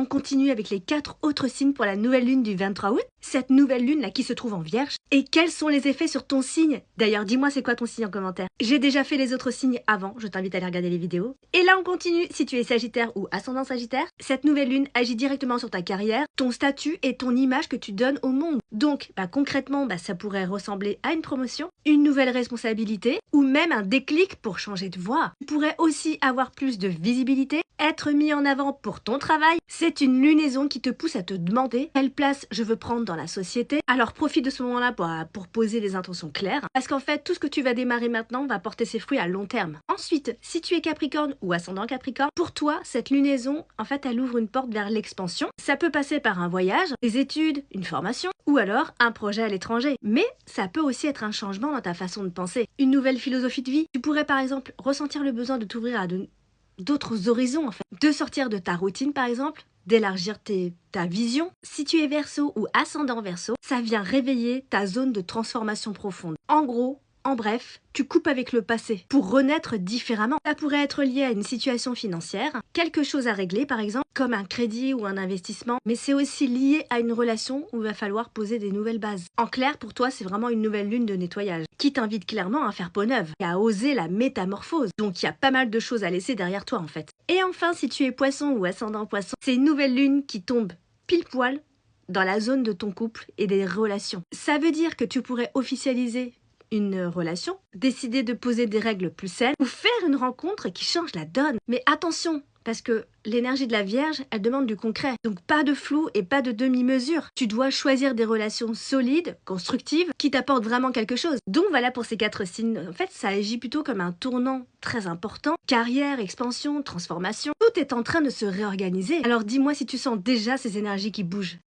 On continue avec les 4 autres signes pour la nouvelle lune du 23 août. Cette nouvelle lune là qui se trouve en Vierge. Et quels sont les effets sur ton signe? D'ailleurs, dis-moi c'est quoi ton signe en commentaire. J'ai déjà fait les autres signes avant, je t'invite à aller regarder les vidéos. Et là on continue, si tu es Sagittaire ou ascendant Sagittaire, cette nouvelle lune agit directement sur ta carrière, ton statut et ton image que tu donnes au monde. Donc concrètement, ça pourrait ressembler à une promotion, une nouvelle responsabilité ou même un déclic pour changer de voie. Tu pourrais aussi avoir plus de visibilité, être mis en avant pour ton travail. C'est une lunaison qui te pousse à te demander quelle place je veux prendre dans la société. Alors profite de ce moment-là pour poser des intentions claires. Parce qu'en fait, tout ce que tu vas démarrer maintenant va porter ses fruits à long terme. Ensuite, si tu es Capricorne ou ascendant Capricorne, pour toi, cette lunaison, en fait, elle ouvre une porte vers l'expansion. Ça peut passer par un voyage, des études, une formation ou alors un projet à l'étranger. Mais ça peut aussi être un changement dans ta façon de penser. Une nouvelle philosophie de vie. Tu pourrais par exemple ressentir le besoin de t'ouvrir à d'autres horizons en fait. De sortir de ta routine par exemple, d'élargir ta vision. Si tu es Verseau ou ascendant Verseau, ça vient réveiller ta zone de transformation profonde. En gros, en bref, tu coupes avec le passé pour renaître différemment. Ça pourrait être lié à une situation financière, quelque chose à régler par exemple, comme un crédit ou un investissement, mais c'est aussi lié à une relation où il va falloir poser des nouvelles bases. En clair, pour toi, c'est vraiment une nouvelle lune de nettoyage, qui t'invite clairement à faire peau neuve et à oser la métamorphose. Donc il y a pas mal de choses à laisser derrière toi en fait. Et enfin, si tu es Poisson ou ascendant Poisson, c'est une nouvelle lune qui tombe pile poil dans la zone de ton couple et des relations. Ça veut dire que tu pourrais officialiser une relation, décider de poser des règles plus saines ou faire une rencontre qui change la donne. Mais attention, parce que l'énergie de la Vierge, elle demande du concret. Donc pas de flou et pas de demi-mesure. Tu dois choisir des relations solides, constructives, qui t'apportent vraiment quelque chose. Donc voilà pour ces 4 signes. En fait, ça agit plutôt comme un tournant très important. Carrière, expansion, transformation. Tout est en train de se réorganiser. Alors dis-moi si tu sens déjà ces énergies qui bougent.